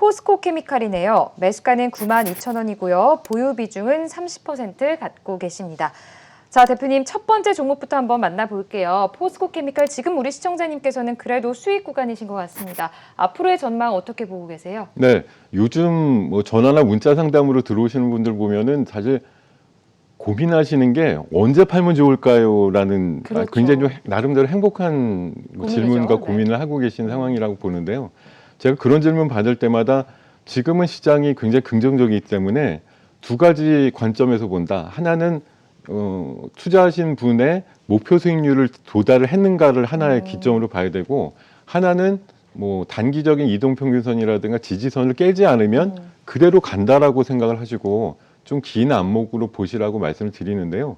포스코 케미칼이네요. 매수가는 92,000원이고요. 보유 비중은 30% 갖고 계십니다. 자, 대표님 첫 번째 종목부터 한번 만나볼게요. 포스코 케미칼 지금 우리 시청자님께서는 그래도 수익 구간이신 것 같습니다. 앞으로의 전망 어떻게 보고 계세요? 네, 요즘 뭐 전화나 문자 상담으로 들어오시는 분들 보면은 사실 고민하시는 게 언제 팔면 좋을까요?라는 그렇죠. 굉장히 좀 나름대로 행복한 질문과 네. 고민을 하고 계신 상황이라고 보는데요. 제가 그런 질문 받을 때마다 지금은 시장이 굉장히 긍정적이기 때문에 두 가지 관점에서 본다. 하나는 투자하신 분의 목표 수익률을 도달을 했는가를 하나의 기점으로 봐야 되고, 하나는 뭐 단기적인 이동평균선이라든가 지지선을 깨지 않으면 그대로 간다라고 생각을 하시고 좀 긴 안목으로 보시라고 말씀을 드리는데요.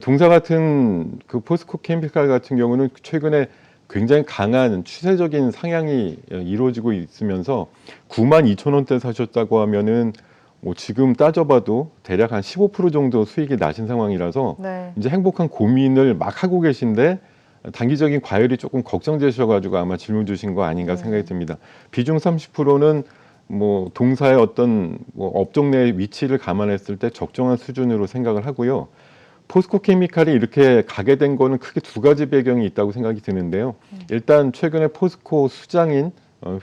동사 같은 그 포스코 케미칼 같은 경우는 최근에 굉장히 강한 추세적인 상향이 이루어지고 있으면서 92,000원대 사셨다고 하면은 뭐 지금 따져봐도 대략 한 15% 정도 수익이 나신 상황이라서 네. 이제 행복한 고민을 막 하고 계신데 단기적인 과열이 조금 걱정되셔가지고 아마 질문 주신 거 아닌가 생각이 듭니다. 비중 30%는 뭐 동사의 어떤 뭐 업종 내 위치를 감안했을 때 적정한 수준으로 생각을 하고요. 포스코 케미칼이 이렇게 가게 된 거는 크게 두 가지 배경이 있다고 생각이 드는데요. 일단 최근에 포스코 수장인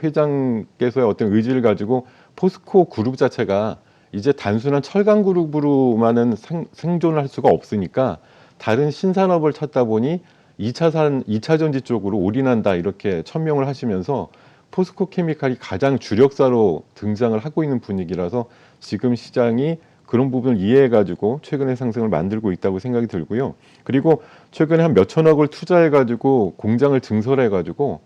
회장께서의 어떤 의지를 가지고 포스코 그룹 자체가 이제 단순한 철강 그룹으로만은 생존을 할 수가 없으니까 다른 신산업을 찾다 보니 2차 전지 쪽으로 올인한다 이렇게 천명을 하시면서 포스코 케미칼이 가장 주력사로 등장을 하고 있는 분위기라서 지금 시장이 그런 부분을 이해해가지고 최근의 상승을 만들고 있다고 생각이 들고요. 그리고 최근에 한 몇천억을 투자해가지고 공장을 증설해가지고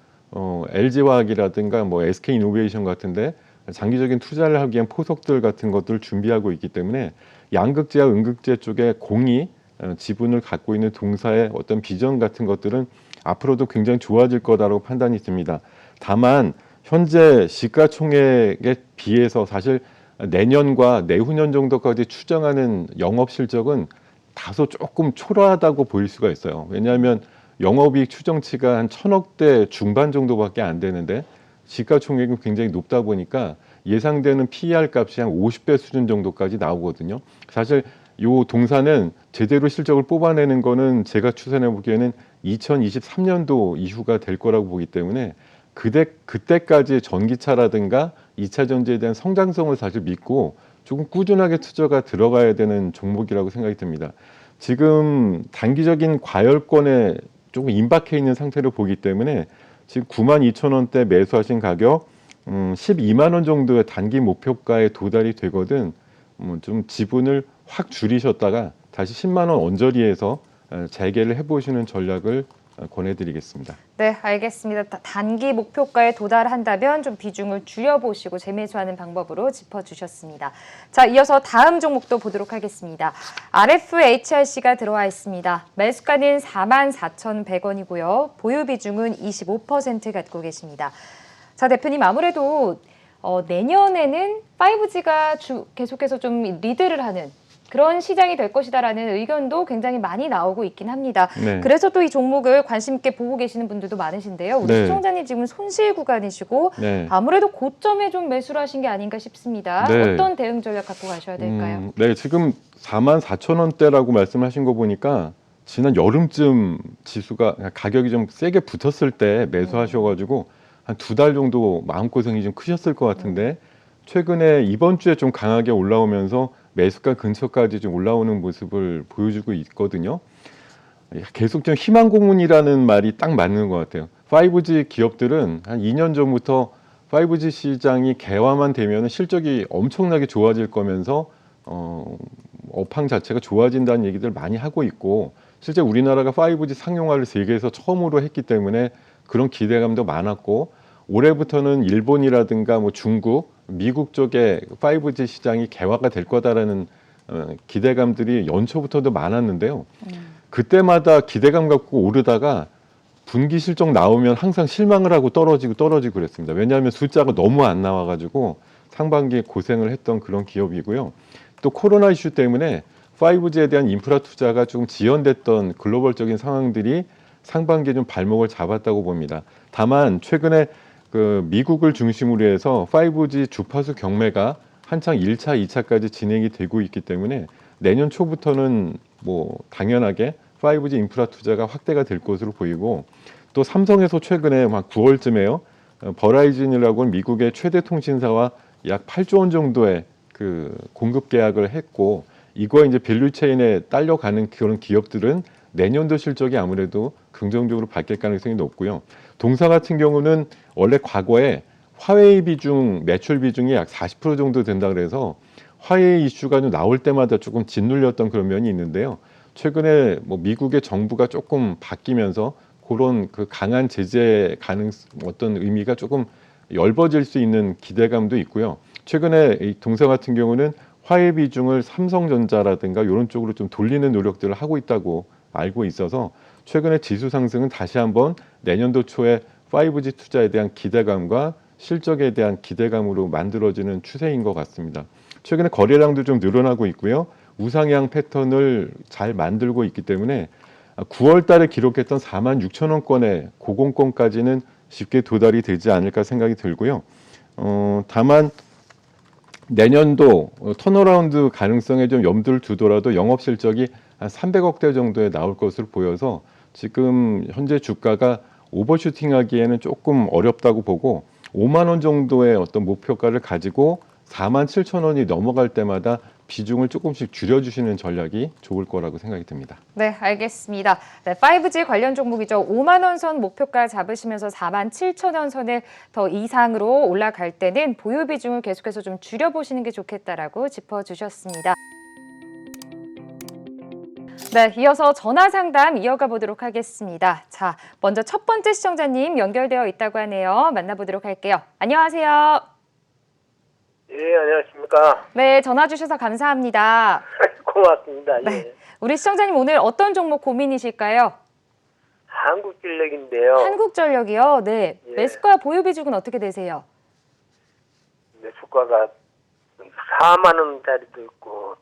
LG화학이라든가 뭐 SK이노베이션 같은데 장기적인 투자를 하기 위한 포석들 같은 것들을 준비하고 있기 때문에 양극재와 음극재 쪽에 공이 지분을 갖고 있는 동사의 어떤 비전 같은 것들은 앞으로도 굉장히 좋아질 거다라고 판단이 듭니다. 다만 현재 시가총액에 비해서 사실 내년과 내후년 정도까지 추정하는 영업 실적은 다소 조금 초라하다고 보일 수가 있어요. 왜냐하면 영업이익 추정치가 한 1,000억대 중반 정도밖에 안 되는데 시가총액은 굉장히 높다 보니까 예상되는 PER 값이 한 50배 수준 정도까지 나오거든요. 사실 이 동사는 제대로 실적을 뽑아내는 거는 제가 추산해 보기에는 2023년도 이후가 될 거라고 보기 때문에 그때까지 전기차라든가 2차 전지에 대한 성장성을 사실 믿고 조금 꾸준하게 투자가 들어가야 되는 종목이라고 생각이 듭니다. 지금 단기적인 과열권에 조금 임박해 있는 상태로 보기 때문에 지금 92,000원대 매수하신 가격 12만 원 정도의 단기 목표가에 도달이 되거든 좀 지분을 확 줄이셨다가 다시 10만 원 언저리에서 재개를 해보시는 전략을 권해드리겠습니다. 네, 알겠습니다. 단기 목표가에 도달한다면 좀 비중을 줄여보시고 재매수하는 방법으로 짚어주셨습니다. 자, 이어서 다음 종목도 보도록 하겠습니다. RFHRC가 들어와 있습니다. 매수가는 44,100원이고요. 보유 비중은 25% 갖고 계십니다. 자, 대표님 아무래도 내년에는 5G가 계속해서 좀 리드를 하는 그런 시장이 될 것이다라는 의견도 굉장히 많이 나오고 있긴 합니다. 네. 그래서 또 이 종목을 관심 있게 보고 계시는 분들도 많으신데요. 우리 네. 시청자님 지금 손실 구간이시고 네. 아무래도 고점에 좀 매수를 하신 게 아닌가 싶습니다. 네. 어떤 대응 전략 갖고 가셔야 될까요? 네, 지금 44,000원대라고 말씀하신 거 보니까 지난 여름쯤 지수가 가격이 좀 세게 붙었을 때 매수하셔가지고 한 2달 정도 마음고생이 좀 크셨을 것 같은데 최근에 이번 주에 좀 강하게 올라오면서 매수가 근처까지 좀 올라오는 모습을 보여주고 있거든요. 계속 좀 희망 고문이라는 말이 딱 맞는 것 같아요. 5G 기업들은 한 2년 전부터 5G 시장이 개화만 되면 실적이 엄청나게 좋아질 거면서 업황 자체가 좋아진다는 얘기들 많이 하고 있고 실제 우리나라가 5G 상용화를 세계에서 처음으로 했기 때문에 그런 기대감도 많았고 올해부터는 일본이라든가 뭐 중국, 미국 쪽에 5G 시장이 개화가 될 거다라는 기대감들이 연초부터도 많았는데요. 그때마다 기대감 갖고 오르다가 분기 실적 나오면 항상 실망을 하고 떨어지고 그랬습니다. 왜냐하면 숫자가 너무 안 나와가지고 상반기에 고생을 했던 그런 기업이고요. 또 코로나 이슈 때문에 5G에 대한 인프라 투자가 좀 지연됐던 글로벌적인 상황들이 상반기에 좀 발목을 잡았다고 봅니다. 다만 최근에 그 미국을 중심으로 해서 5G 주파수 경매가 한창 1차, 2차까지 진행이 되고 있기 때문에 내년 초부터는 뭐 당연하게 5G 인프라 투자가 확대가 될 것으로 보이고, 또 삼성에서 최근에 막 9월쯤에요. 버라이즌이라고 미국의 최대 통신사와 약 8조 원 정도의 그 공급 계약을 했고, 이거에 이제 밸류체인에 딸려가는 그런 기업들은 내년도 실적이 아무래도 긍정적으로 바뀔 가능성이 높고요. 동사 같은 경우는 원래 과거에 화웨이 비중, 매출 비중이 약 40% 정도 된다 그래서 화웨이 이슈가 좀 나올 때마다 조금 짓눌렸던 그런 면이 있는데요. 최근에 뭐 미국의 정부가 조금 바뀌면서 그런 그 강한 제재 가능 어떤 의미가 조금 엷어질 수 있는 기대감도 있고요. 최근에 이 동사 같은 경우는 화웨이 비중을 삼성전자라든가 이런 쪽으로 좀 돌리는 노력들을 하고 있다고 알고 있어서 최근에 지수 상승은 다시 한번 내년도 초에 5G 투자에 대한 기대감과 실적에 대한 기대감으로 만들어지는 추세인 것 같습니다. 최근에 거래량도 좀 늘어나고 있고요. 우상향 패턴을 잘 만들고 있기 때문에 9월 달에 기록했던 46,000원권의 고공권까지는 쉽게 도달이 되지 않을까 생각이 들고요. 다만 내년도 턴어라운드 가능성에 좀 염두를 두더라도 영업 실적이 한 300억대 정도에 나올 것으로 보여서 지금 현재 주가가 오버슈팅하기에는 조금 어렵다고 보고 5만 원 정도의 어떤 목표가를 가지고 47,000원이 넘어갈 때마다 비중을 조금씩 줄여주시는 전략이 좋을 거라고 생각이 듭니다. 네, 알겠습니다. 네, 5G 관련 종목이죠. 5만 원 선 목표가 잡으시면서 4만 7천 원 선을 더 이상으로 올라갈 때는 보유 비중을 계속해서 좀 줄여보시는 게 좋겠다라고 짚어주셨습니다. 네, 이어서 전화 상담 이어가 보도록 하겠습니다. 자, 먼저 첫 번째 시청자님 연결되어 있다고 하네요. 만나보도록 할게요. 안녕하세요. 예, 안녕하십니까. 네, 전화 주셔서 감사합니다. 고맙습니다. 예. 네, 우리 시청자님 오늘 어떤 종목 고민이실까요? 한국전력인데요. 한국전력이요. 네, 예. 매수가 보유 비중은 어떻게 되세요? 매수가가 4만 원짜리도 있고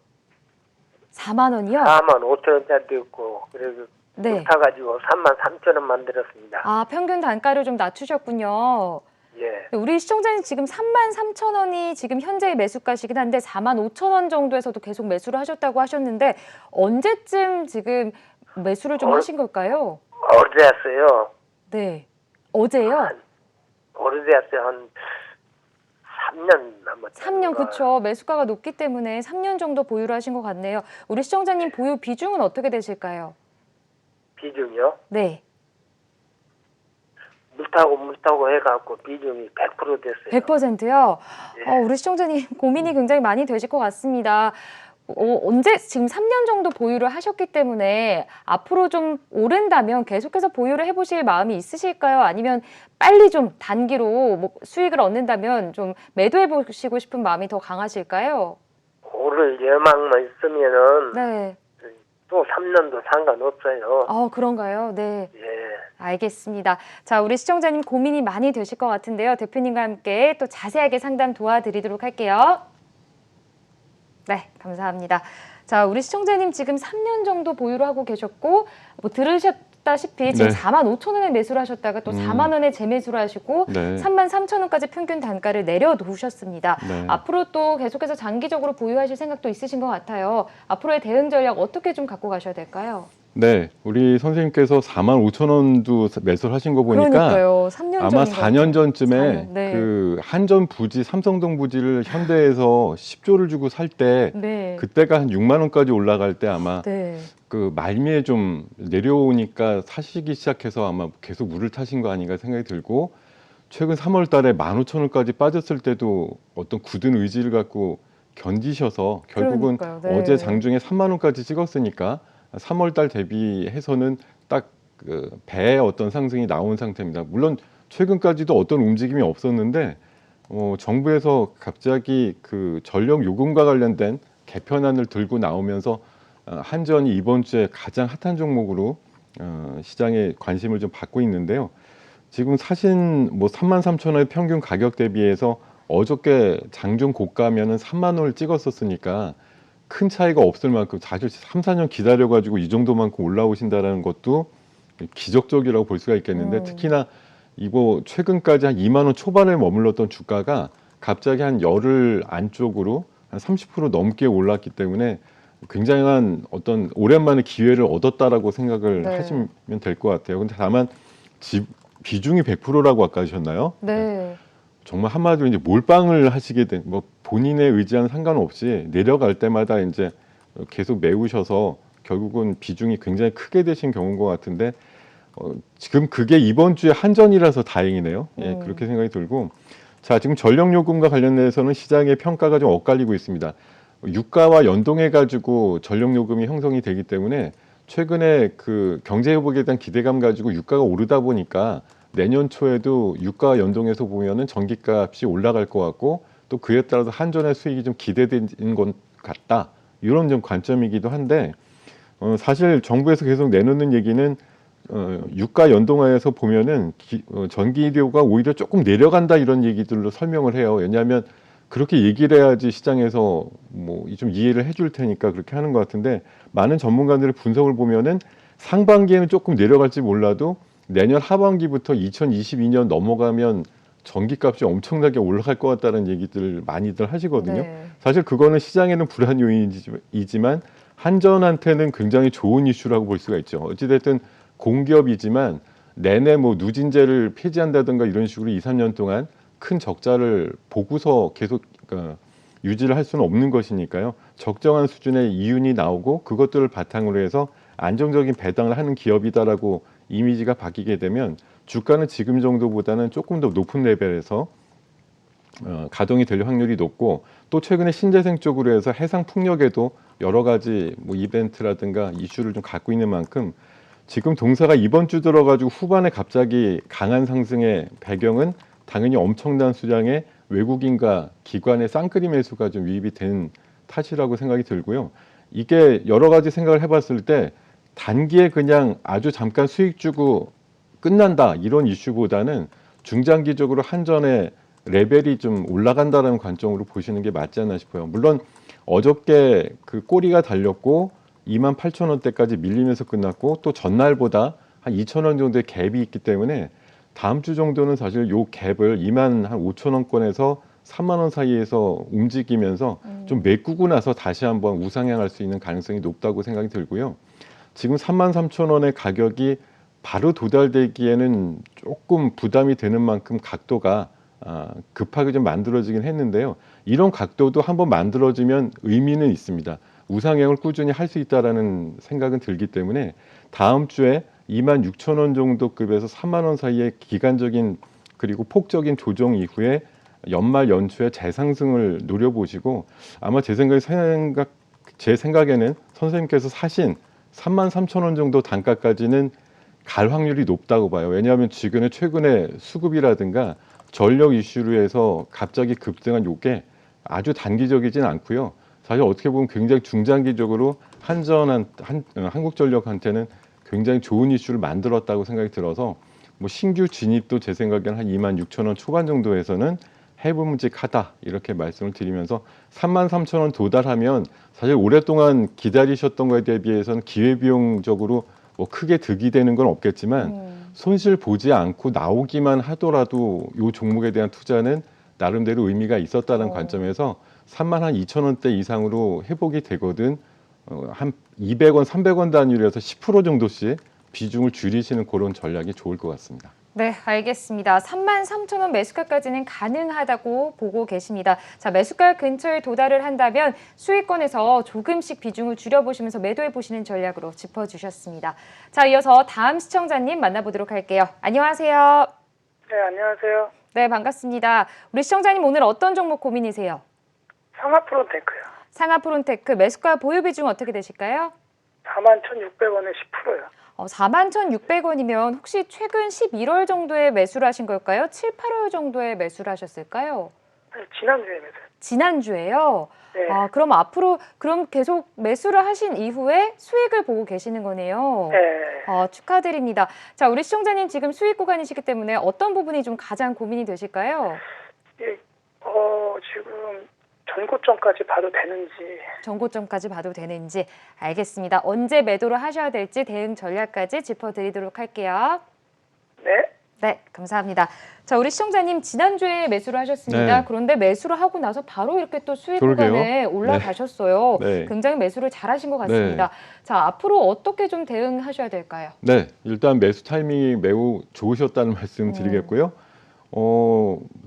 4만 원이요? 4만 5천 원짜리도 있고 그래서 네. 붙어가지고 3만 3천 원 만들었습니다. 아, 평균 단가를 좀 낮추셨군요. 예. 우리 시청자님 지금 3만 3천 원이 지금 현재의 매수가시긴 한데 4만 5천 원 정도에서도 계속 매수를 하셨다고 하셨는데 언제쯤 지금 매수를 좀 하신 걸까요? 어제 왔어요. 네. 어제요? 어제 왔어요. 한 3년 남았죠. 3년, 그쵸. 매수가가 높기 때문에 3년 정도 보유를 하신 것 같네요. 우리 시청자님 보유 비중은 어떻게 되실까요? 비중이요? 네. 물타고 해갖고 비중이 100% 됐어요. 100%요? 예. 우리 시청자님 고민이 굉장히 많이 되실 것 같습니다. 언제 지금 3년 정도 보유를 하셨기 때문에 앞으로 좀 오른다면 계속해서 보유를 해보실 마음이 있으실까요? 아니면 빨리 좀 단기로 뭐 수익을 얻는다면 좀 매도해 보시고 싶은 마음이 더 강하실까요? 오를 예망만 있으면은 네. 또 3년도 상관없어요. 그런가요? 네. 예. 알겠습니다. 자, 우리 시청자님 고민이 많이 되실 것 같은데요. 대표님과 함께 또 자세하게 상담 도와드리도록 할게요. 네, 감사합니다. 자, 우리 시청자님 지금 3년 정도 보유를 하고 계셨고 뭐 들으셨다시피 지금 네. 4만 5천 원에 매수를 하셨다가 또 4만 원에 재매수를 하시고 네. 3만 3천 원까지 평균 단가를 내려놓으셨습니다. 네. 앞으로 또 계속해서 장기적으로 보유하실 생각도 있으신 것 같아요. 앞으로의 대응 전략 어떻게 좀 갖고 가셔야 될까요? 네, 우리 선생님께서 4만 5천 원도 매수를 하신 거 보니까 그러니까요. 3년 아마 전인 4년 전쯤에 4년, 네. 그 한전 부지, 삼성동 부지를 현대에서 10조를 주고 살 때 네. 그때가 한 6만 원까지 올라갈 때 아마 네. 그 말미에 좀 내려오니까 사시기 시작해서 아마 계속 물을 타신 거 아닌가 생각이 들고, 최근 3월 달에 15,000원까지 빠졌을 때도 어떤 굳은 의지를 갖고 견디셔서 결국은 그러니까요. 네. 어제 장중에 3만 원까지 찍었으니까 3월 달 대비해서는 딱 그 배의 어떤 상승이 나온 상태입니다. 물론 최근까지도 어떤 움직임이 없었는데 정부에서 갑자기 그 전력 요금과 관련된 개편안을 들고 나오면서 한전이 이번 주에 가장 핫한 종목으로 시장에 관심을 좀 받고 있는데요. 지금 사신 뭐 33,000원의 평균 가격 대비해서 어저께 장중 고가면은 3만 원을 찍었었으니까 큰 차이가 없을 만큼 사실 3, 4년 기다려가지고 이 정도만큼 올라오신다는 것도 기적적이라고 볼 수가 있겠는데 특히나 이거 최근까지 한 2만 원 초반에 머물렀던 주가가 갑자기 한 열흘 안쪽으로 한 30% 넘게 올랐기 때문에 굉장한 어떤 오랜만에 기회를 얻었다라고 생각을 네. 하시면 될 것 같아요. 근데 다만 비중이 100%라고 아까 하셨나요? 네. 정말 한마디로 이제 몰빵을 하시게 된, 뭐 본인의 의지와는 상관없이 내려갈 때마다 이제 계속 메우셔서 결국은 비중이 굉장히 크게 되신 경우인 것 같은데 지금 그게 이번 주에 한전이라서 다행이네요. 예, 그렇게 생각이 들고, 자, 지금 전력요금과 관련해서는 시장의 평가가 좀 엇갈리고 있습니다. 유가와 연동해 가지고 전력요금이 형성이 되기 때문에 최근에 그 경제 회복에 대한 기대감 가지고 유가가 오르다 보니까 내년 초에도 유가 연동해서 보면은 전기값이 올라갈 것 같고, 또 그에 따라서 한전의 수익이 좀 기대되는 것 같다, 이런 좀 관점이기도 한데, 사실 정부에서 계속 내놓는 얘기는 유가 연동하에서 보면은 전기료가 오히려 조금 내려간다, 이런 얘기들로 설명을 해요. 왜냐하면 그렇게 얘기를 해야지 시장에서 뭐 좀 이해를 해줄 테니까 그렇게 하는 것 같은데, 많은 전문가들의 분석을 보면은 상반기에는 조금 내려갈지 몰라도 내년 하반기부터 2022년 넘어가면 전기값이 엄청나게 올라갈 것 같다는 얘기들 많이들 하시거든요. 네. 사실 그거는 시장에는 불안 요인이지만 한전한테는 굉장히 좋은 이슈라고 볼 수가 있죠. 어찌됐든 공기업이지만 내내 뭐 누진제를 폐지한다든가 이런 식으로 2, 3년 동안 큰 적자를 보고서 계속 유지를 할 수는 없는 것이니까요. 적정한 수준의 이윤이 나오고 그것들을 바탕으로 해서 안정적인 배당을 하는 기업이다라고 이미지가 바뀌게 되면 주가는 지금 정도보다는 조금 더 높은 레벨에서 가동이 될 확률이 높고, 또 최근에 신재생 쪽으로 해서 해상 풍력에도 여러 가지 뭐 이벤트라든가 이슈를 좀 갖고 있는 만큼 지금 동사가 이번 주 들어가지고 후반에 갑자기 강한 상승의 배경은 당연히 엄청난 수량의 외국인과 기관의 쌍끌이 매수가 좀 유입이 된 탓이라고 생각이 들고요. 이게 여러 가지 생각을 해봤을 때 단기에 그냥 아주 잠깐 수익 주고 끝난다, 이런 이슈보다는 중장기적으로 한전의 레벨이 좀 올라간다는 관점으로 보시는 게 맞지 않나 싶어요. 물론 어저께 그 꼬리가 달렸고 28,000원대까지 밀리면서 끝났고, 또 전날보다 한 2,000원 정도의 갭이 있기 때문에 다음 주 정도는 사실 요 갭을 25,000원권에서 3만 원 사이에서 움직이면서 좀 메꾸고 나서 다시 한번 우상향할 수 있는 가능성이 높다고 생각이 들고요. 지금 33,000원의 가격이 바로 도달되기에는 조금 부담이 되는 만큼 각도가 급하게 좀 만들어지긴 했는데요. 이런 각도도 한번 만들어지면 의미는 있습니다. 우상향을 꾸준히 할 수 있다라는 생각은 들기 때문에 다음 주에 26,000원 정도 급에서 3만 원 사이의 기간적인 그리고 폭적인 조정 이후에 연말 연초에 재상승을 노려보시고, 아마 제 생각에는 선생님께서 사신 33,000원 정도 단가까지는 갈 확률이 높다고 봐요. 왜냐하면 지금의 최근에 수급이라든가 전력 이슈로 해서 갑자기 급등한 요게 아주 단기적이진 않고요. 사실 어떻게 보면 굉장히 중장기적으로 한국전력한테는 굉장히 좋은 이슈를 만들었다고 생각이 들어서, 뭐 신규 진입도 제 생각에는 한 26,000원 초반 정도에서는 해봄직하다, 이렇게 말씀을 드리면서 33,000원 도달하면 사실 오랫동안 기다리셨던 거에 대비해서는 기회비용적으로 뭐 크게 득이 되는 건 없겠지만 손실 보지 않고 나오기만 하더라도 이 종목에 대한 투자는 나름대로 의미가 있었다는 관점에서 32,000원대 이상으로 회복이 되거든 한 200원, 300원 단위로해서 10% 정도씩 비중을 줄이시는 그런 전략이 좋을 것 같습니다. 네, 알겠습니다. 33,000원 매수가까지는 가능하다고 보고 계십니다. 자, 매수가 근처에 도달을 한다면 수익권에서 조금씩 비중을 줄여보시면서 매도해 보시는 전략으로 짚어주셨습니다. 자, 이어서 다음 시청자님 만나보도록 할게요. 안녕하세요. 네, 안녕하세요. 네, 반갑습니다. 우리 시청자님 오늘 어떤 종목 고민이세요? 상하프론테크요. 상하프론테크 매수가 보유 비중 어떻게 되실까요? 41,600원에 10%요. 41,600원이면 혹시 최근 11월 정도에 매수를 하신 걸까요? 7, 8월 정도에 매수를 하셨을까요? 지난주에 매수. 지난주에요? 네. 그럼 앞으로 계속 매수를 하신 이후에 수익을 보고 계시는 거네요. 네. 축하드립니다. 자, 우리 시청자님 지금 수익 구간이시기 때문에 어떤 부분이 좀 가장 고민이 되실까요? 예, 지금 전고점까지 봐도 되는지. 전고점까지 봐도 되는지 알겠습니다. 언제 매도를 하셔야 될지 대응 전략까지 짚어드리도록 할게요. 네. 네, 감사합니다. 자, 우리 시청자님 지난주에 매수를 하셨습니다. 네. 그런데 매수를 하고 나서 바로 이렇게 또 수익 그러게요. 구간에 올라가셨어요. 네. 굉장히 매수를 잘하신 것 같습니다. 자, 앞으로 어떻게 좀 대응하셔야 될까요? 네, 일단 매수 타이밍이 매우 좋으셨다는 말씀 드리겠고요.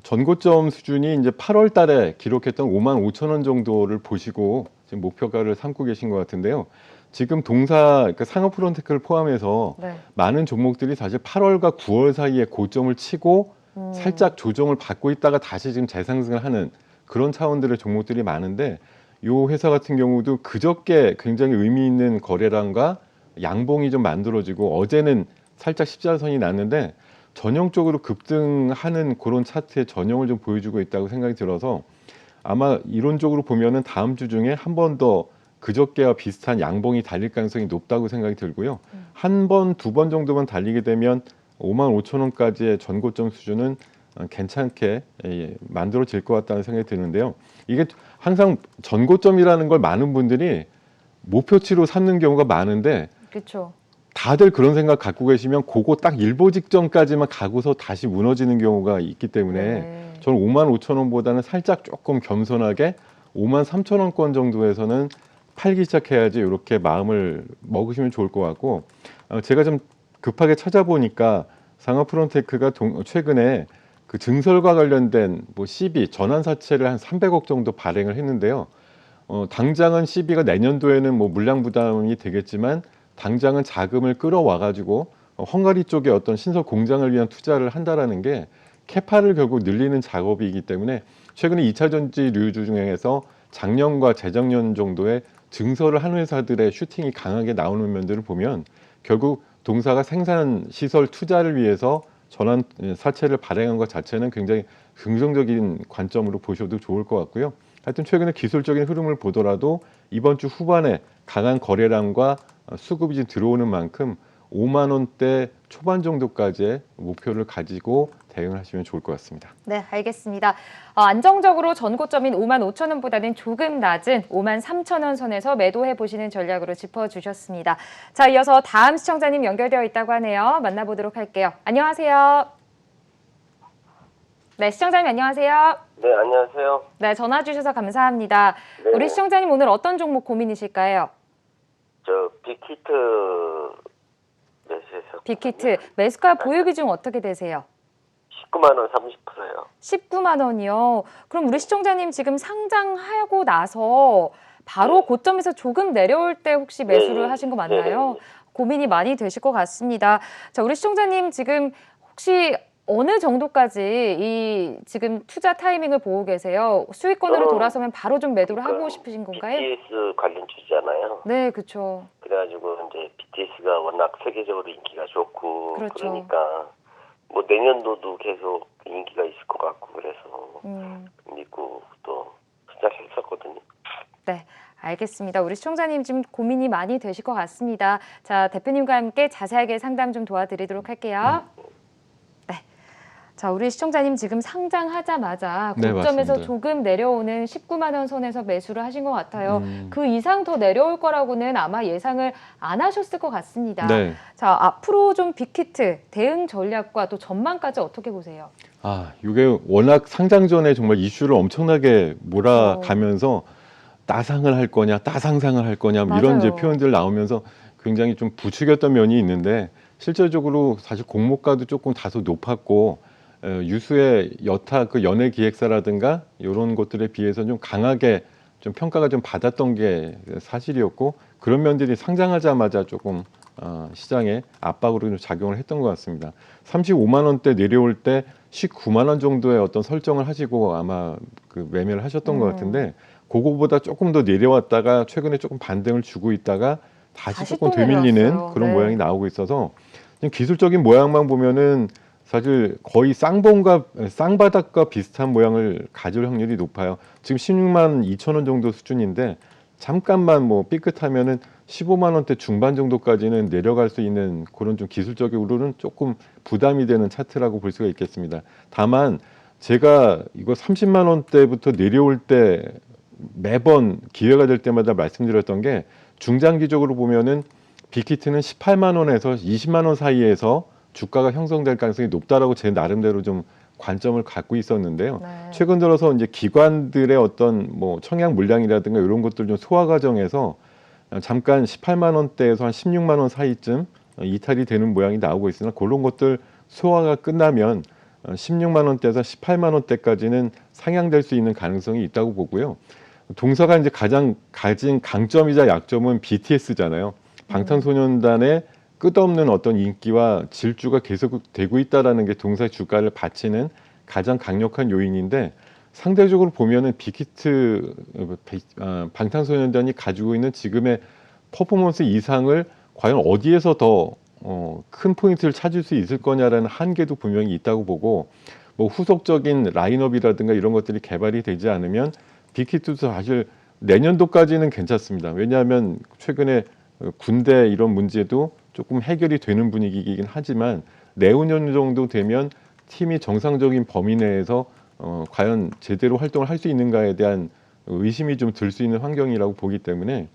전고점 수준이 이제 8월 달에 기록했던 55,000원 정도를 보시고 지금 목표가를 삼고 계신 것 같은데요. 지금 그러니까 상업 프론테크를 포함해서 네. 많은 종목들이 사실 8월과 9월 사이에 고점을 치고 살짝 조정을 받고 있다가 다시 지금 재상승을 하는 그런 차원들의 종목들이 많은데 이 회사 같은 경우도 그저께 굉장히 의미 있는 거래량과 양봉이 좀 만들어지고 어제는 살짝 십자선이 났는데 전형적으로 급등하는 그런 차트의 전형을 좀 보여주고 있다고 생각이 들어서 아마 이론적으로 보면은 다음 주 중에 한 번 더 그저께와 비슷한 양봉이 달릴 가능성이 높다고 생각이 들고요. 한 번, 두 번 정도만 달리게 되면 55,000원까지의 전고점 수준은 괜찮게 만들어질 것 같다는 생각이 드는데요. 이게 항상 전고점이라는 걸 많은 분들이 목표치로 삼는 경우가 많은데 그렇죠. 다들 그런 생각 갖고 계시면 그거 딱 일보 직전까지만 가고서 다시 무너지는 경우가 있기 때문에 네. 저는 55,000원보다는 살짝 조금 겸손하게 53,000원권 정도에서는 팔기 시작해야지 이렇게 마음을 먹으시면 좋을 것 같고 제가 좀 급하게 찾아보니까 상업 프론테크가 최근에 그 증설과 관련된 뭐 CB 전환사채를 한 300억 정도 발행을 했는데요. 당장은 CB가 내년도에는 뭐 물량 부담이 되겠지만 당장은 자금을 끌어와 가지고 헝가리 쪽에 어떤 신설 공장을 위한 투자를 한다라는 게 캐파를 결국 늘리는 작업이기 때문에 최근에 2차 전지 류주 중에서 작년과 재작년 정도에 증설을 한 회사들의 슈팅이 강하게 나오는 면들을 보면 결국 동사가 생산 시설 투자를 위해서 전환 사채를 발행한 것 자체는 굉장히 긍정적인 관점으로 보셔도 좋을 것 같고요. 하여튼 최근에 기술적인 흐름을 보더라도 이번 주 후반에 강한 거래량과 수급이 들어오는 만큼 5만 원대 초반 정도까지의 목표를 가지고 대응을 하시면 좋을 것 같습니다. 네, 알겠습니다. 안정적으로 전고점인 55,000원보다는 조금 낮은 53,000원 선에서 매도해 보시는 전략으로 짚어주셨습니다. 자, 이어서 다음 시청자님 연결되어 있다고 하네요. 만나보도록 할게요. 안녕하세요. 네, 시청자님 안녕하세요. 네, 안녕하세요. 네, 전화 주셔서 감사합니다. 네. 우리 시청자님 오늘 어떤 종목 고민이실까요? 저 빅히트 매수해서 빅히트 매수가 보유 비중 어떻게 되세요? 19만 원 30%요. 19만 원이요. 그럼 우리 시청자님 지금 상장하고 나서 바로 네. 고점에서 조금 내려올 때 혹시 매수를 네. 하신 거 맞나요? 네. 고민이 많이 되실 것 같습니다. 자, 우리 시청자님 지금 혹시 어느 정도까지 이 지금 투자 타이밍을 보고 계세요? 수익권으로 저는 돌아서면 바로 좀 매도를 하고 그러니까 싶으신 건가요? BTS 관련 주잖아요. 네, 그렇죠. 그래가지고 이제 BTS가 워낙 세계적으로 인기가 좋고 그렇죠. 그러니까 뭐 내년도도 계속 인기가 있을 것 같고 그래서 믿고 또 시작했었거든요. 네, 알겠습니다. 우리 시청자님 지금 고민이 많이 되실 것 같습니다. 자, 대표님과 함께 자세하게 상담 좀 도와드리도록 할게요. 네. 자, 우리 시청자님 지금 상장하자마자 네, 고점에서 맞습니다. 조금 내려오는 19만 원 선에서 매수를 하신 것 같아요. 그 이상 더 내려올 거라고는 아마 예상을 안 하셨을 것 같습니다. 네. 자, 앞으로 좀 빅히트 대응 전략과 또 전망까지 어떻게 보세요? 이게 워낙 상장 전에 정말 이슈를 엄청나게 몰아가면서 따상을 할 거냐, 따상상을 할 거냐 뭐 이런 이제 맞아요. 표현들 나오면서 굉장히 좀 부추겼던 면이 있는데 실질적으로 사실 공모가도 조금 다소 높았고 유수의 여타 그 연예 기획사라든가 이런 것들에 비해서 좀 강하게 좀 평가가 좀 받았던 게 사실이었고 그런 면들이 상장하자마자 조금 시장에 압박으로 좀 작용을 했던 것 같습니다. 35만 원대 내려올 때 19만 원 정도의 어떤 설정을 하시고 아마 그 매매를 하셨던 것 같은데 그거보다 조금 더 내려왔다가 최근에 조금 반등을 주고 있다가 다시 조금 또 되밀리는 내려왔어요. 그런 네. 모양이 나오고 있어서 기술적인 모양만 보면은 사실 거의 쌍바닥과 비슷한 모양을 가질 확률이 높아요. 지금 16만 2천 원 정도 수준인데 잠깐만 뭐 삐끗하면은 15만 원대 중반 정도까지는 내려갈 수 있는 그런 좀 기술적으로는 조금 부담이 되는 차트라고 볼 수가 있겠습니다. 다만 제가 이거 30만 원대부터 내려올 때 매번 기회가 될 때마다 말씀드렸던 게 중장기적으로 보면은 빅히트는 18만 원에서 20만 원 사이에서 주가가 형성될 가능성이 높다라고 제 나름대로 좀 관점을 갖고 있었는데요. 네. 최근 들어서 이제 기관들의 어떤 뭐 청약 물량이라든가 이런 것들 좀 소화 과정에서 잠깐 18만 원대에서 한 16만 원 사이쯤 이탈이 되는 모양이 나오고 있으나 그런 것들 소화가 끝나면 16만 원대에서 18만 원대까지는 상향될 수 있는 가능성이 있다고 보고요. 동사가 이제 가장 가진 강점이자 약점은 BTS잖아요. 방탄소년단의 끝없는 어떤 인기와 질주가 계속되고 있다라는 게 동사의 주가를 받치는 가장 강력한 요인인데 상대적으로 보면은 빅히트 방탄소년단이 가지고 있는 지금의 퍼포먼스 이상을 과연 어디에서 더 큰 포인트를 찾을 수 있을 거냐라는 한계도 분명히 있다고 보고 뭐 후속적인 라인업이라든가 이런 것들이 개발이 되지 않으면 빅히트도 사실 내년도까지는 괜찮습니다. 왜냐하면 최근에 군대 이런 문제도 조금 해결이 되는 분위기이긴 하지만 내후년 정도 되면 팀이 정상적인 범위 내에서 과연 제대로 활동을 할 수 있는가에 대한 의심이 좀 들 수 있는 환경이라고 보기 때문에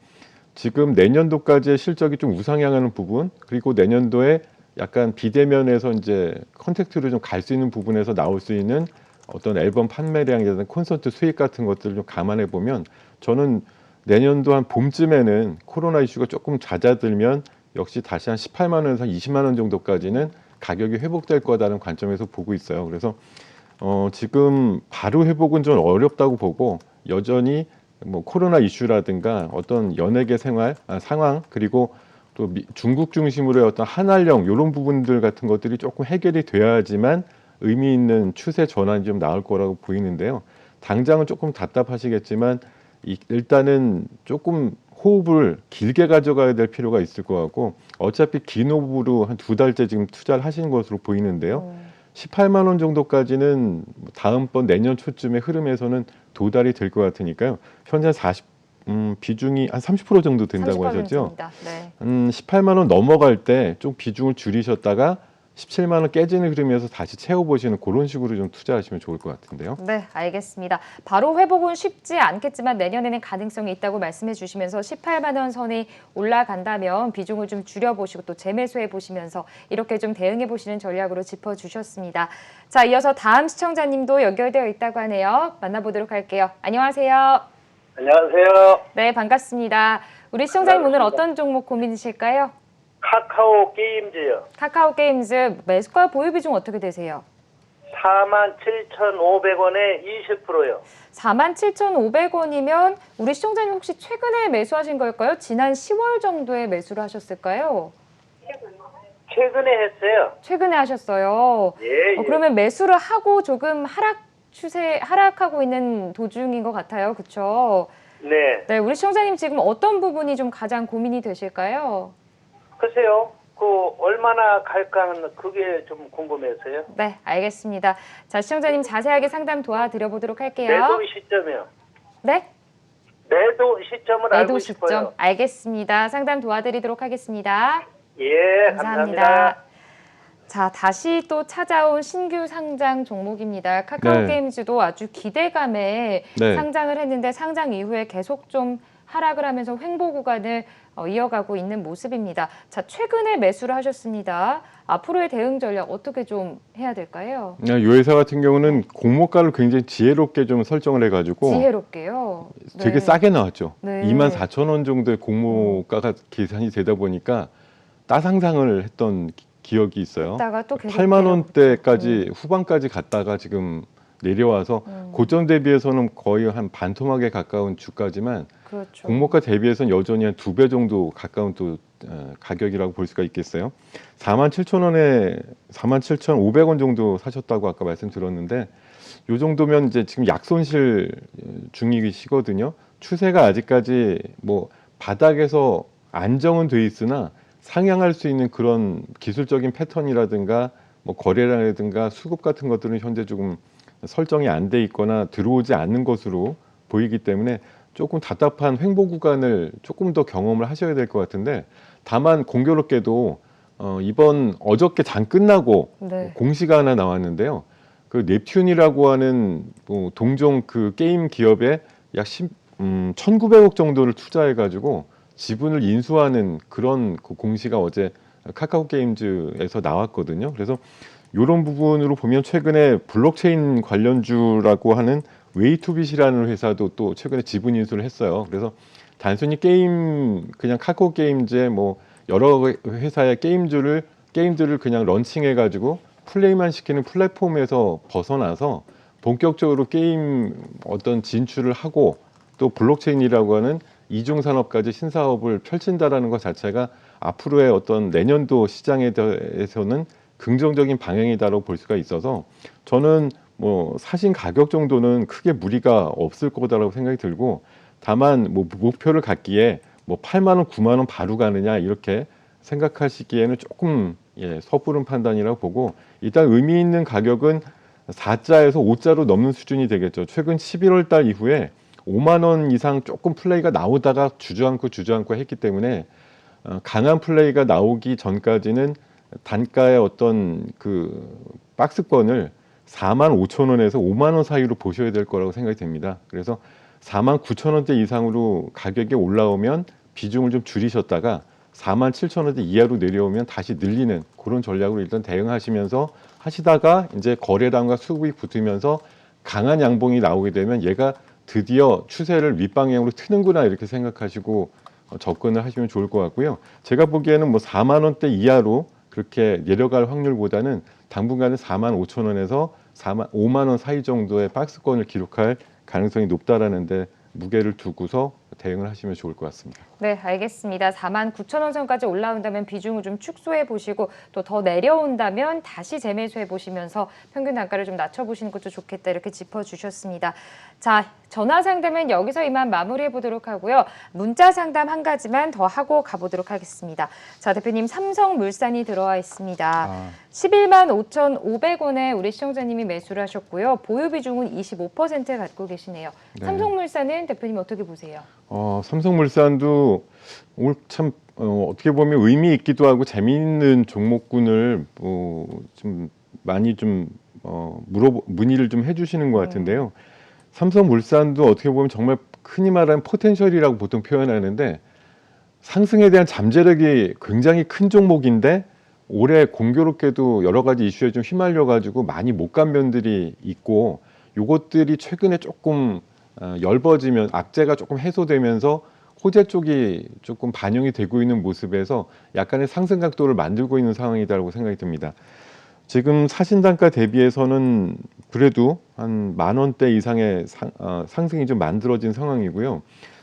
지금 내년도까지의 실적이 좀 우상향하는 부분 그리고 내년도에 약간 비대면에서 이제 컨택트로 좀 갈 수 있는 부분에서 나올 수 있는 어떤 앨범 판매량이라든가 콘서트 수익 같은 것들을 좀 감안해 보면 저는 내년도 한 봄쯤에는 코로나 이슈가 조금 잦아들면 역시 다시 한 18만 원에서 20만 원 정도까지는 가격이 회복될 거다라는 관점에서 보고 있어요. 그래서 지금 바로 회복은 좀 어렵다고 보고 여전히 뭐 코로나 이슈라든가 어떤 연예계 생활 상황 그리고 또 중국 중심으로의 어떤 한한령 이런 부분들 같은 것들이 조금 해결이 돼야지만 의미 있는 추세 전환이 좀 나올 거라고 보이는데요. 당장은 조금 답답하시겠지만 일단은 조금 호흡을 길게 가져가야 될 필요가 있을 것 같고 어차피 긴 호흡으로 한 2달째 지금 투자를 하시는 것으로 보이는데요. 18만 원 정도까지는 다음번 내년 초쯤의 흐름에서는 도달이 될 것 같으니까요. 현재 비중이 한 30% 정도 된다고 하셨죠. 네. 18만 원 넘어갈 때 좀 비중을 줄이셨다가 17만 원 깨지는 흐름에서 다시 채워보시는 그런 식으로 좀 투자하시면 좋을 것 같은데요. 네, 알겠습니다. 바로 회복은 쉽지 않겠지만 내년에는 가능성이 있다고 말씀해 주시면서 18만 원 선이 올라간다면 비중을 좀 줄여보시고 또 재매수해 보시면서 이렇게 좀 대응해 보시는 전략으로 짚어주셨습니다. 자, 이어서 다음 시청자님도 연결되어 있다고 하네요. 만나보도록 할게요. 안녕하세요. 안녕하세요. 네, 반갑습니다. 우리 시청자님 오늘 어떤 종목 고민이실까요? 카카오 게임즈요. 카카오 게임즈 매수가 보유 비중 어떻게 되세요? 47,500원에 20%요. 47,500원이면 우리 시청자님 혹시 최근에 매수하신 걸까요? 지난 10월 정도에 매수를 하셨을까요? 최근에 했어요. 최근에 하셨어요. 예, 예. 그러면 매수를 하고 조금 하락하고 있는 도중인 것 같아요. 그렇죠? 네. 네, 우리 시청자님 지금 어떤 부분이 좀 가장 고민이 되실까요? 글쎄요. 얼마나 갈까 하는 그게 좀 궁금해서요. 네, 알겠습니다. 자, 시청자님 자세하게 상담 도와드려 보도록 할게요. 매도 시점이요. 네? 매도 시점을 알고 매도 싶어요. 시점 알겠습니다. 상담 도와드리도록 하겠습니다. 예, 감사합니다. 자, 다시 또 찾아온 신규 상장 종목입니다. 카카오 네. 게임즈도 아주 기대감에 네. 상장을 했는데 상장 이후에 계속 좀 하락을 하면서 횡보 구간을 이어가고 있는 모습입니다. 자, 최근에 매수를 하셨습니다. 앞으로의 대응 전략 어떻게 좀 해야 될까요? 이 회사 같은 경우는 공모가를 굉장히 지혜롭게 좀 설정을 해가지고 지혜롭게요. 되게 네. 싸게 나왔죠. 네. 24,000원 정도의 공모가가 계산이 되다 보니까 따상상을 했던 기억이 있어요. 했다가 또 계속 8만 원대까지 후반까지 갔다가 지금 내려와서 고점 대비해서는 거의 한 반토막에 가까운 주가지만 그렇죠. 공모가 대비해서는 여전히 한 2배 정도 가까운 또 가격이라고 볼 수가 있겠어요. 47,000원에 47,500원 정도 사셨다고 아까 말씀드렸는데 이 정도면 이제 지금 약손실 중이시거든요. 추세가 아직까지 뭐 바닥에서 안정은 돼 있으나 상향할 수 있는 그런 기술적인 패턴이라든가 뭐 거래량이라든가 수급 같은 것들은 현재 조금 설정이 안 돼 있거나 들어오지 않는 것으로 보이기 때문에 조금 답답한 횡보 구간을 조금 더 경험을 하셔야 될 것 같은데 다만 공교롭게도 이번 어저께 장 끝나고 네. 공시가 하나 나왔는데요. 그 넵튠이라고 하는 뭐 동종 그 게임 기업에 약 1,900억 정도를 투자해가지고 지분을 인수하는 그런 그 공시가 어제 카카오 게임즈에서 나왔거든요. 그래서 이런 부분으로 보면 최근에 블록체인 관련주라고 하는 웨이투빗이라는 회사도 또 최근에 지분 인수를 했어요. 그래서 단순히 게임 그냥 카카오 게임즈에 뭐 여러 회사의 게임들을 그냥 런칭해 가지고 플레이만 시키는 플랫폼에서 벗어나서 본격적으로 게임 어떤 진출을 하고 또 블록체인이라고 하는 이중 산업까지 신사업을 펼친다라는 것 자체가 앞으로의 어떤 내년도 시장에 대해서는 긍정적인 방향이다라고 볼 수가 있어서 저는 뭐 사신 가격 정도는 크게 무리가 없을 거다라고 생각이 들고 다만 뭐 목표를 갖기에 뭐 8만 원, 9만 원 바로 가느냐 이렇게 생각하시기에는 조금 섣부른 판단이라고 보고 일단 의미 있는 가격은 4자에서 5자로 넘는 수준이 되겠죠. 최근 11월 달 이후에 5만 원 이상 조금 플레이가 나오다가 주저앉고 했기 때문에 강한 플레이가 나오기 전까지는 단가의 어떤 그 박스권을 4만 5천 원에서 5만 원 사이로 보셔야 될 거라고 생각이 됩니다. 그래서 4만 9천 원대 이상으로 가격이 올라오면 비중을 좀 줄이셨다가 4만 7천 원대 이하로 내려오면 다시 늘리는 그런 전략으로 일단 대응하시면서 하시다가 이제 거래량과 수급이 붙으면서 강한 양봉이 나오게 되면 얘가 드디어 추세를 윗방향으로 트는구나 이렇게 생각하시고 접근을 하시면 좋을 것 같고요. 제가 보기에는 뭐 4만 원대 이하로 그렇게 내려갈 확률보다는 당분간은 4만 5천 원에서 5만 원 사이 정도의 박스권을 기록할 가능성이 높다라는데 무게를 두고서 대응을 하시면 좋을 것 같습니다. 네, 알겠습니다. 4만 9천 원 선까지 올라온다면 비중을 좀 축소해 보시고 또 더 내려온다면 다시 재매수해 보시면서 평균 단가를 좀 낮춰보시는 것도 좋겠다 이렇게 짚어주셨습니다. 자, 전화 상담은 여기서 이만 마무리해 보도록 하고요. 문자 상담 한 가지만 더 하고 가보도록 하겠습니다. 자, 대표님 삼성물산이 들어와 있습니다. 11만 5,500원에 우리 시청자님이 매수를 하셨고요. 보유 비중은 25% 갖고 계시네요. 네. 삼성물산은 대표님 어떻게 보세요? 삼성물산도 오늘 참 어떻게 보면 의미 있기도 하고 재미있는 종목군을 좀 많이 좀 문의를 좀 해주시는 것 같은데요. 삼성물산도 어떻게 보면 정말 흔히 말하는 포텐셜이라고 보통 표현하는데 상승에 대한 잠재력이 굉장히 큰 종목인데 올해 공교롭게도 여러 가지 이슈에 좀 휘말려 가지고 많이 못 간 면들이 있고 요것들이 최근에 조금 열버지면 악재가 조금 해소되면서 호재 쪽이 조금 반영이 되고 있는 모습에서 약간의 상승 각도를 만들고 있는 상황이다라고 생각이 듭니다. 지금 사신 단가 대비해서는 그래도 한 10,000원대 이상의 상승이 좀 만들어진 상황이고요.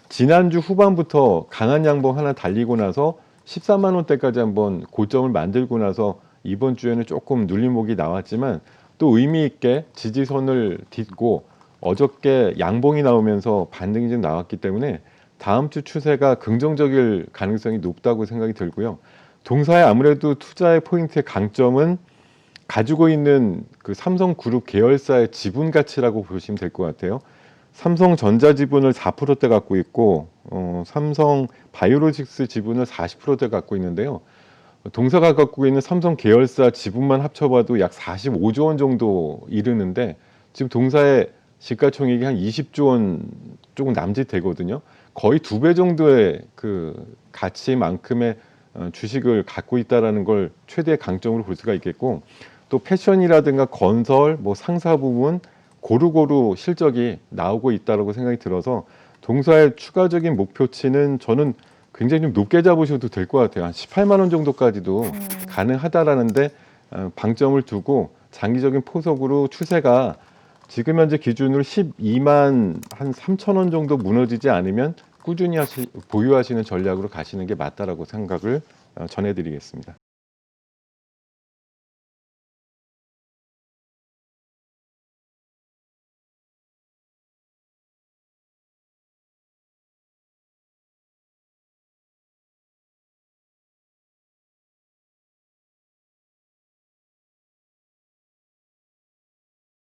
지난주 후반부터 강한 양봉 하나 달리고 나서 14만 원대까지 한번 고점을 만들고 나서 이번 주에는 조금 눌림목이 나왔지만 또 의미 있게 지지선을 딛고 어저께 양봉이 나오면서 반등이 좀 나왔기 때문에 다음 주 추세가 긍정적일 가능성이 높다고 생각이 들고요. 동사의 아무래도 투자의 포인트의 강점은 가지고 있는 그 삼성그룹 계열사의 지분 가치라고 보시면 될 것 같아요. 삼성전자 지분을 4%대 갖고 있고 삼성 바이오로직스 지분을 40%대 갖고 있는데요. 동사가 갖고 있는 삼성 계열사 지분만 합쳐봐도 약 45조 원 정도 이르는데 지금 동사의 시가총액이 한 20조 원 조금 남짓 되거든요. 거의 2배 정도의 그 가치만큼의 주식을 갖고 있다라는 걸 최대의 강점으로 볼 수가 있겠고 또 패션이라든가 건설, 뭐 상사 부분 고루고루 실적이 나오고 있다라고 생각이 들어서 동사의 추가적인 목표치는 저는 굉장히 좀 높게 잡으셔도 될 것 같아요. 한 18만 원 정도까지도 가능하다라는데 방점을 두고 장기적인 포석으로 추세가 지금 현재 기준으로 12만 한 3천 원 정도 무너지지 않으면 꾸준히 보유하시는 전략으로 가시는 게 맞다라고 생각을 전해드리겠습니다.